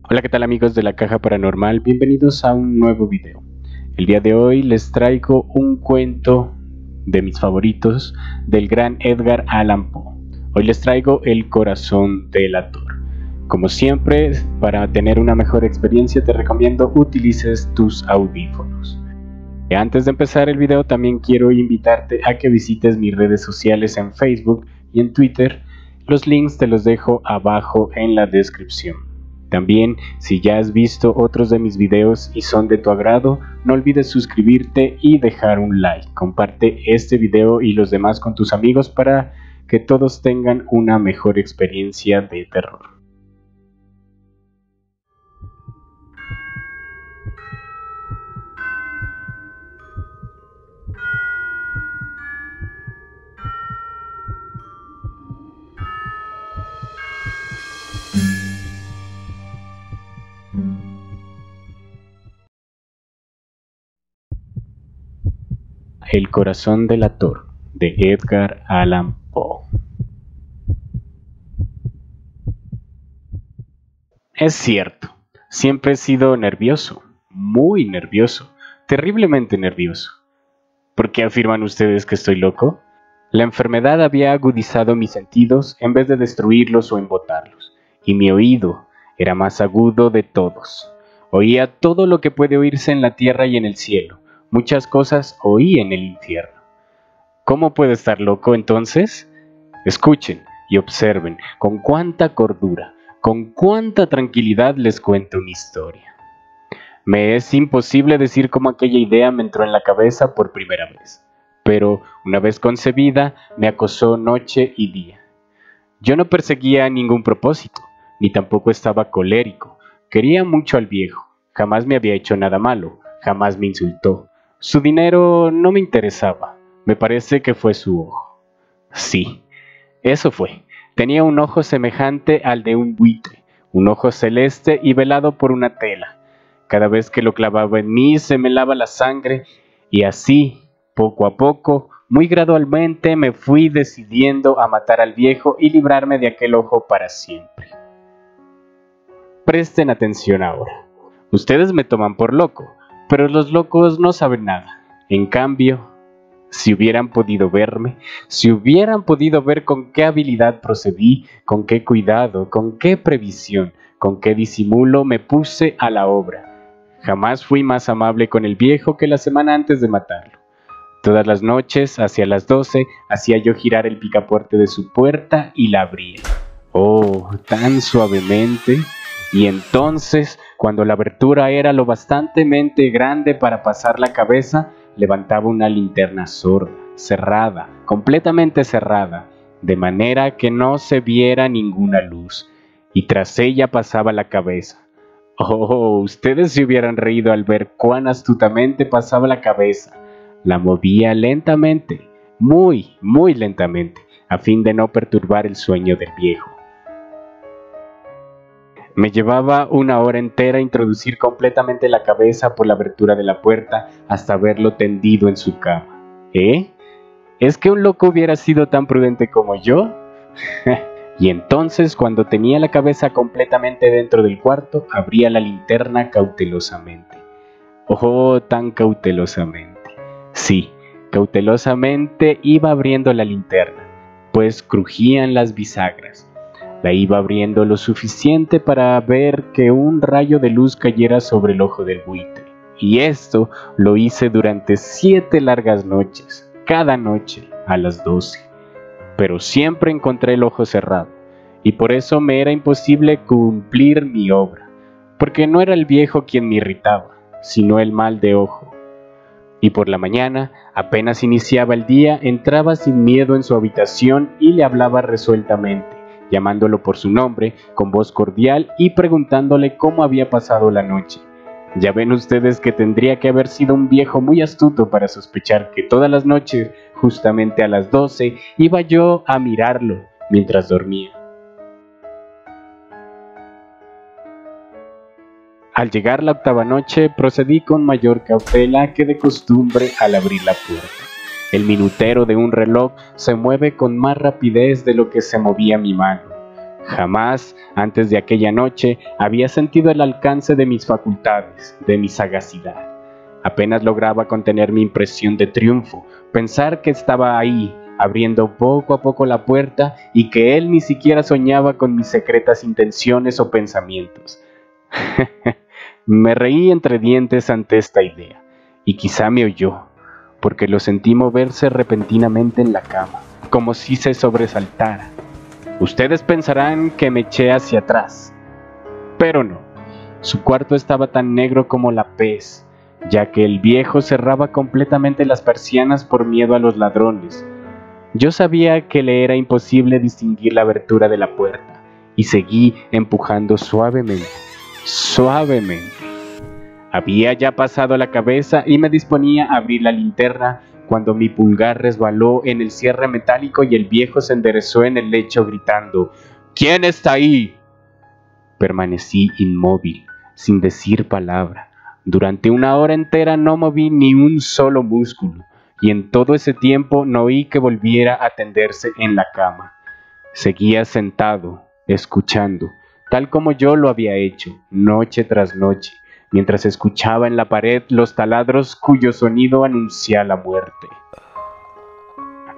Hola, ¿qué tal amigos de la Caja Paranormal? Bienvenidos a un nuevo video. El día de hoy les traigo un cuento de mis favoritos del gran Edgar Allan Poe. Hoy les traigo El corazón delator. Como siempre, para tener una mejor experiencia te recomiendo utilices tus audífonos. Antes de empezar el video también quiero invitarte a que visites mis redes sociales en Facebook y en Twitter. Los links te los dejo abajo en la descripción. También, si ya has visto otros de mis videos y son de tu agrado, no olvides suscribirte y dejar un like. Comparte este video y los demás con tus amigos para que todos tengan una mejor experiencia de terror. El corazón delator de Edgar Allan Poe. Es cierto, siempre he sido nervioso, muy nervioso, terriblemente nervioso. ¿Por qué afirman ustedes que estoy loco? La enfermedad había agudizado mis sentidos en vez de destruirlos o embotarlos, y mi oído era más agudo de todos. Oía todo lo que puede oírse en la tierra y en el cielo. Muchas cosas oí en el infierno. ¿Cómo puedo estar loco entonces? Escuchen y observen con cuánta cordura, con cuánta tranquilidad les cuento una historia. Me es imposible decir cómo aquella idea me entró en la cabeza por primera vez, pero una vez concebida me acosó noche y día. Yo no perseguía ningún propósito, ni tampoco estaba colérico. Quería mucho al viejo, jamás me había hecho nada malo, jamás me insultó. Su dinero no me interesaba, me parece que fue su ojo. Sí, eso fue. Tenía un ojo semejante al de un buitre, un ojo celeste y velado por una tela. Cada vez que lo clavaba en mí se me helaba la sangre y así, poco a poco, muy gradualmente me fui decidiendo a matar al viejo y librarme de aquel ojo para siempre. Presten atención ahora. Ustedes me toman por loco, pero los locos no saben nada. En cambio, si hubieran podido verme, si hubieran podido ver con qué habilidad procedí, con qué cuidado, con qué previsión, con qué disimulo me puse a la obra. Jamás fui más amable con el viejo que la semana antes de matarlo. Todas las noches, hacia las 12, hacía yo girar el picaporte de su puerta y la abría. Oh, tan suavemente. Y entonces, cuando la abertura era lo bastantemente grande para pasar la cabeza, levantaba una linterna sorda, cerrada, completamente cerrada, de manera que no se viera ninguna luz, y tras ella pasaba la cabeza. Oh, ustedes se hubieran reído al ver cuán astutamente pasaba la cabeza. La movía lentamente, muy, muy lentamente, a fin de no perturbar el sueño del viejo. Me llevaba una hora entera introducir completamente la cabeza por la abertura de la puerta hasta verlo tendido en su cama. ¿Eh? ¿Es que un loco hubiera sido tan prudente como yo? Y entonces, cuando tenía la cabeza completamente dentro del cuarto, abría la linterna cautelosamente. Oh, tan cautelosamente. Sí, cautelosamente iba abriendo la linterna, pues crujían las bisagras. La iba abriendo lo suficiente para ver que un rayo de luz cayera sobre el ojo del buitre. Y esto lo hice durante 7 largas noches, cada noche a las 12. Pero siempre encontré el ojo cerrado, y por eso me era imposible cumplir mi obra, porque no era el viejo quien me irritaba, sino el mal de ojo. Y por la mañana, apenas iniciaba el día, entraba sin miedo en su habitación y le hablaba resueltamente, llamándolo por su nombre, con voz cordial y preguntándole cómo había pasado la noche. Ya ven ustedes que tendría que haber sido un viejo muy astuto para sospechar que todas las noches, justamente a las 12, iba yo a mirarlo mientras dormía. Al llegar la 8ª noche, procedí con mayor cautela que de costumbre al abrir la puerta. El minutero de un reloj se mueve con más rapidez de lo que se movía mi mano. Jamás, antes de aquella noche, había sentido el alcance de mis facultades, de mi sagacidad. Apenas lograba contener mi impresión de triunfo, pensar que estaba ahí, abriendo poco a poco la puerta y que él ni siquiera soñaba con mis secretas intenciones o pensamientos. Me reí entre dientes ante esta idea, y quizá me oyó, porque lo sentí moverse repentinamente en la cama, como si se sobresaltara. Ustedes pensarán que me eché hacia atrás, pero no. Su cuarto estaba tan negro como la pez, ya que el viejo cerraba completamente las persianas por miedo a los ladrones. Yo sabía que le era imposible distinguir la abertura de la puerta, y seguí empujando suavemente, suavemente. Había ya pasado la cabeza y me disponía a abrir la linterna cuando mi pulgar resbaló en el cierre metálico y el viejo se enderezó en el lecho gritando: «¿Quién está ahí?». Permanecí inmóvil, sin decir palabra. Durante una hora entera no moví ni un solo músculo, y en todo ese tiempo no oí que volviera a tenderse en la cama. Seguía sentado, escuchando, tal como yo lo había hecho, noche tras noche, mientras escuchaba en la pared los taladros cuyo sonido anuncia la muerte.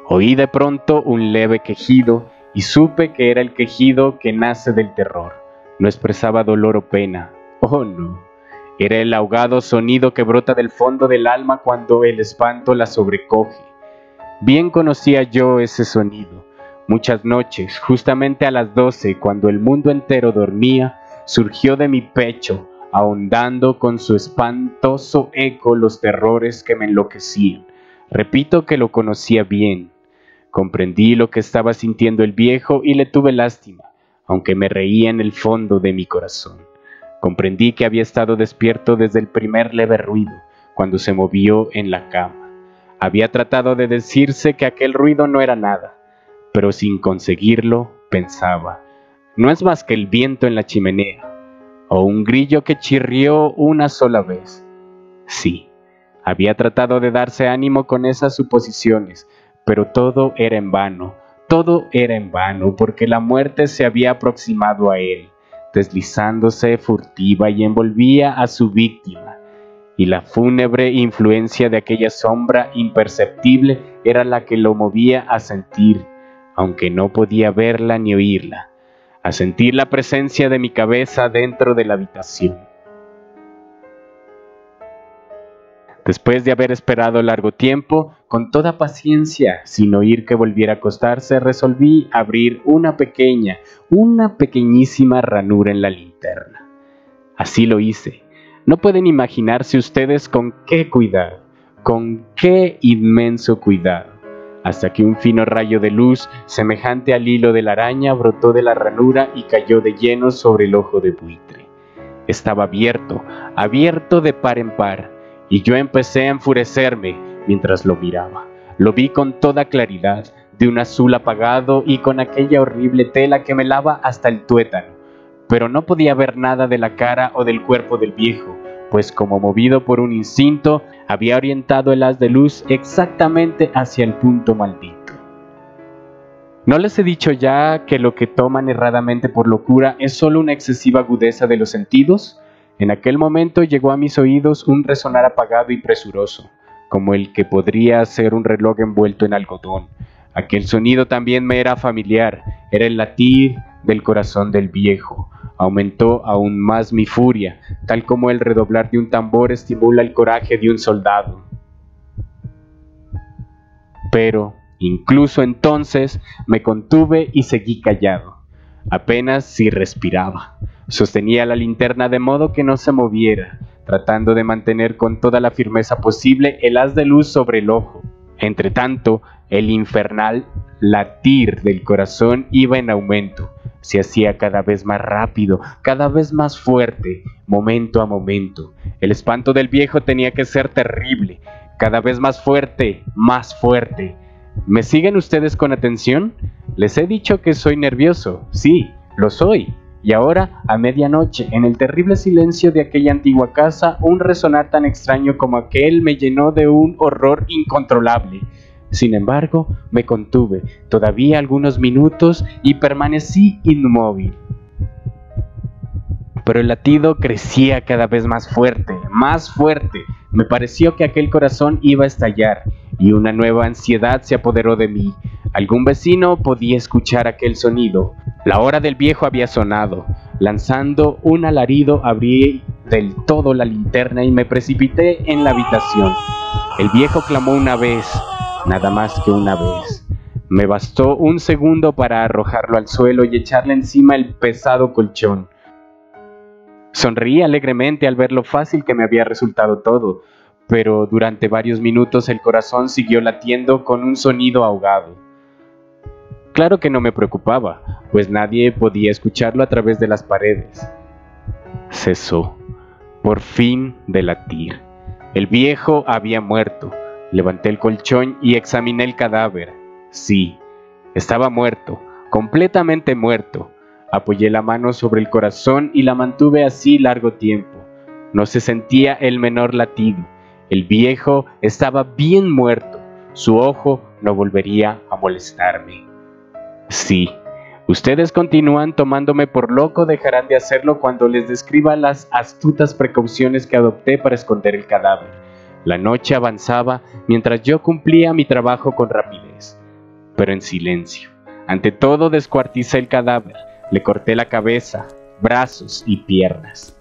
Oí de pronto un leve quejido y supe que era el quejido que nace del terror. No expresaba dolor o pena. Oh no, era el ahogado sonido que brota del fondo del alma cuando el espanto la sobrecoge. Bien conocía yo ese sonido. Muchas noches, justamente a las 12, cuando el mundo entero dormía, surgió de mi pecho, ahondando con su espantoso eco los terrores que me enloquecían. Repito que lo conocía bien. Comprendí lo que estaba sintiendo el viejo y le tuve lástima, aunque me reía en el fondo de mi corazón. Comprendí que había estado despierto desde el primer leve ruido, cuando se movió en la cama. Había tratado de decirse que aquel ruido no era nada, pero sin conseguirlo, pensaba: no es más que el viento en la chimenea, o un grillo que chirrió una sola vez. Sí, había tratado de darse ánimo con esas suposiciones, pero todo era en vano, porque la muerte se había aproximado a él, deslizándose furtiva y envolvía a su víctima, y la fúnebre influencia de aquella sombra imperceptible era la que lo movía a sentir, aunque no podía verla ni oírla, a sentir la presencia de mi cabeza dentro de la habitación. Después de haber esperado largo tiempo, con toda paciencia, sin oír que volviera a acostarse, resolví abrir una pequeñísima ranura en la linterna. Así lo hice. No pueden imaginarse ustedes con qué cuidado, con qué inmenso cuidado, hasta que un fino rayo de luz, semejante al hilo de la araña, brotó de la ranura y cayó de lleno sobre el ojo de buitre. Estaba abierto de par en par, y yo empecé a enfurecerme mientras lo miraba. Lo vi con toda claridad, de un azul apagado y con aquella horrible tela que me lava hasta el tuétano, pero no podía ver nada de la cara o del cuerpo del viejo, pues como movido por un instinto, había orientado el haz de luz exactamente hacia el punto maldito. ¿No les he dicho ya que lo que toman erradamente por locura es solo una excesiva agudeza de los sentidos? En aquel momento llegó a mis oídos un resonar apagado y presuroso, como el que podría ser un reloj envuelto en algodón. Aquel sonido también me era familiar, era el latir del corazón del viejo. Aumentó aún más mi furia, tal como el redoblar de un tambor estimula el coraje de un soldado. Pero, incluso entonces, me contuve y seguí callado. Apenas si respiraba. Sostenía la linterna de modo que no se moviera, tratando de mantener con toda la firmeza posible el haz de luz sobre el ojo. Entretanto, el infernal latir del corazón iba en aumento. Se hacía cada vez más rápido, cada vez más fuerte, momento a momento. El espanto del viejo tenía que ser terrible, cada vez más fuerte, más fuerte. ¿Me siguen ustedes con atención? Les he dicho que soy nervioso. Sí, lo soy. Y ahora, a medianoche, en el terrible silencio de aquella antigua casa, un resonar tan extraño como aquel me llenó de un horror incontrolable. Sin embargo, me contuve todavía algunos minutos y permanecí inmóvil. Pero el latido crecía cada vez más fuerte, más fuerte. Me pareció que aquel corazón iba a estallar y una nueva ansiedad se apoderó de mí. Algún vecino podía escuchar aquel sonido. La hora del viejo había sonado. Lanzando un alarido, abrí del todo la linterna y me precipité en la habitación. El viejo clamó una vez, nada más que una vez. Me bastó un segundo para arrojarlo al suelo y echarle encima el pesado colchón. Sonreí alegremente al ver lo fácil que me había resultado todo, pero durante varios minutos el corazón siguió latiendo con un sonido ahogado. Claro que no me preocupaba, pues nadie podía escucharlo a través de las paredes. Cesó, por fin, de latir. El viejo había muerto. Levanté el colchón y examiné el cadáver. Sí, estaba muerto, completamente muerto. Apoyé la mano sobre el corazón y la mantuve así largo tiempo. No se sentía el menor latido. El viejo estaba bien muerto. Su ojo no volvería a molestarme. Sí, ustedes continúan tomándome por loco, dejarán de hacerlo cuando les describa las astutas precauciones que adopté para esconder el cadáver. La noche avanzaba mientras yo cumplía mi trabajo con rapidez, pero en silencio. Ante todo descuarticé el cadáver, le corté la cabeza, brazos y piernas.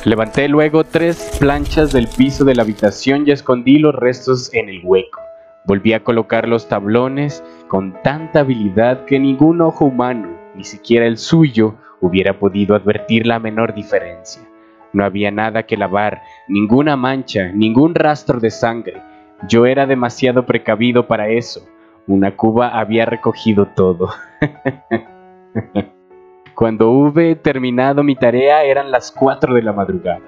Levanté luego 3 planchas del piso de la habitación y escondí los restos en el hueco. Volví a colocar los tablones con tanta habilidad que ningún ojo humano, ni siquiera el suyo, hubiera podido advertir la menor diferencia. No había nada que lavar, ninguna mancha, ningún rastro de sangre. Yo era demasiado precavido para eso. Una cuba había recogido todo. Cuando hube terminado mi tarea eran las 4 de la madrugada,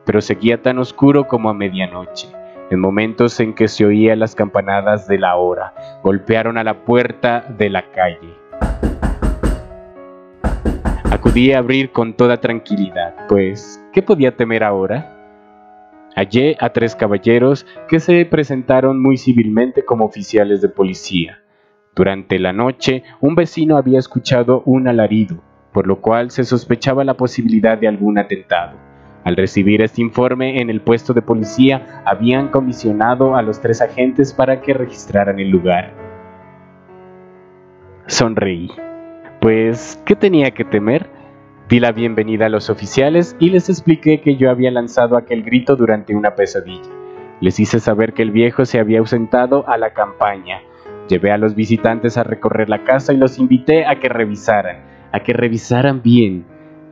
pero seguía tan oscuro como a medianoche. En momentos en que se oían las campanadas de la hora, golpearon a la puerta de la calle. Acudí a abrir con toda tranquilidad, pues, ¿qué podía temer ahora? Hallé a 3 caballeros que se presentaron muy civilmente como oficiales de policía. Durante la noche, un vecino había escuchado un alarido, por lo cual se sospechaba la posibilidad de algún atentado. Al recibir este informe en el puesto de policía, habían comisionado a los 3 agentes para que registraran el lugar. Sonreí. Pues, ¿qué tenía que temer? Di la bienvenida a los oficiales y les expliqué que yo había lanzado aquel grito durante una pesadilla. Les hice saber que el viejo se había ausentado a la campaña. Llevé a los visitantes a recorrer la casa y los invité a que revisaran bien.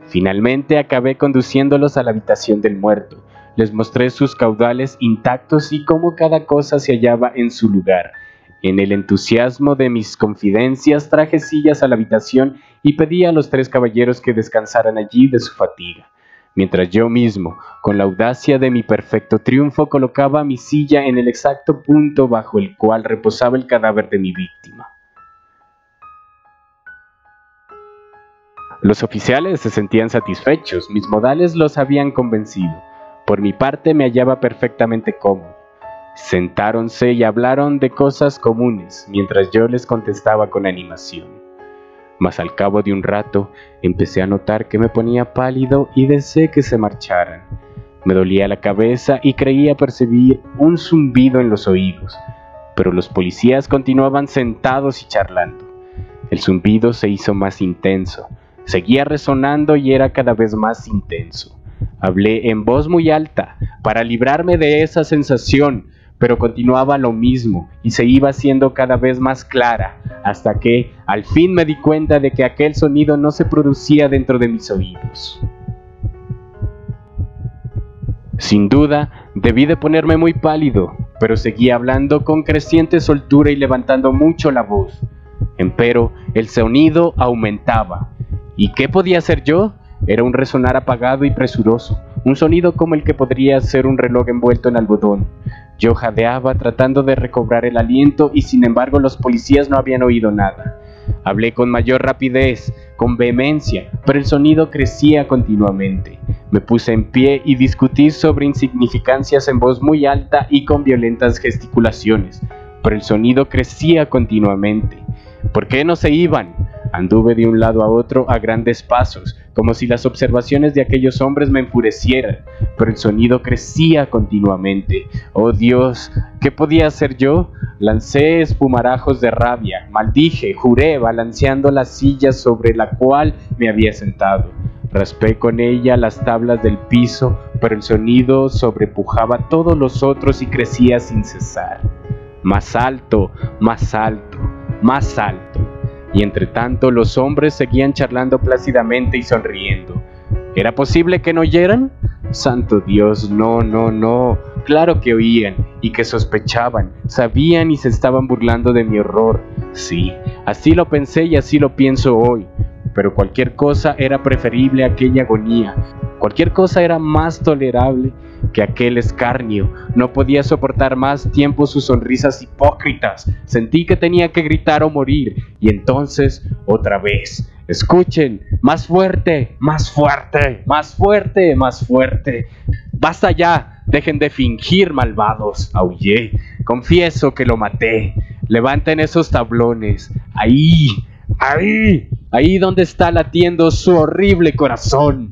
Finalmente acabé conduciéndolos a la habitación del muerto. Les mostré sus caudales intactos y cómo cada cosa se hallaba en su lugar. En el entusiasmo de mis confidencias traje sillas a la habitación y pedí a los 3 caballeros que descansaran allí de su fatiga, mientras yo mismo, con la audacia de mi perfecto triunfo, colocaba mi silla en el exacto punto bajo el cual reposaba el cadáver de mi víctima. Los oficiales se sentían satisfechos, mis modales los habían convencido. Por mi parte me hallaba perfectamente cómodo. Sentáronse y hablaron de cosas comunes, mientras yo les contestaba con animación. Mas al cabo de un rato, empecé a notar que me ponía pálido y deseé que se marcharan. Me dolía la cabeza y creía percibir un zumbido en los oídos, pero los policías continuaban sentados y charlando. El zumbido se hizo más intenso. Seguía resonando y era cada vez más intenso. Hablé en voz muy alta para librarme de esa sensación, pero continuaba lo mismo y se iba haciendo cada vez más clara, hasta que al fin me di cuenta de que aquel sonido no se producía dentro de mis oídos. Sin duda, debí de ponerme muy pálido, pero seguía hablando con creciente soltura y levantando mucho la voz. Empero, el sonido aumentaba. ¿Y qué podía hacer yo? Era un resonar apagado y presuroso, un sonido como el que podría ser un reloj envuelto en algodón. Yo jadeaba tratando de recobrar el aliento y sin embargo los policías no habían oído nada. Hablé con mayor rapidez, con vehemencia, pero el sonido crecía continuamente. Me puse en pie y discutí sobre insignificancias en voz muy alta y con violentas gesticulaciones, pero el sonido crecía continuamente. ¿Por qué no se iban? Anduve de un lado a otro a grandes pasos, como si las observaciones de aquellos hombres me enfurecieran, pero el sonido crecía continuamente. ¡Oh Dios! ¿Qué podía hacer yo? Lancé espumarajos de rabia, maldije, juré, balanceando la silla sobre la cual me había sentado. Raspé con ella las tablas del piso, pero el sonido sobrepujaba todos los otros y crecía sin cesar. Más alto, más alto, más alto. Y entre tanto los hombres seguían charlando plácidamente y sonriendo. ¿Era posible que no oyeran? Santo Dios, no. Claro que oían y que sospechaban, sabían y se estaban burlando de mi horror. Sí, así lo pensé y así lo pienso hoy. Pero cualquier cosa era preferible a aquella agonía. Cualquier cosa era más tolerable que aquel escarnio. No podía soportar más tiempo sus sonrisas hipócritas. Sentí que tenía que gritar o morir. Y entonces, otra vez. Escuchen, más fuerte, más fuerte, más fuerte, más fuerte. Basta ya, dejen de fingir, malvados. Aullé. Confieso que lo maté. Levanten esos tablones. Ahí donde está latiendo su horrible corazón.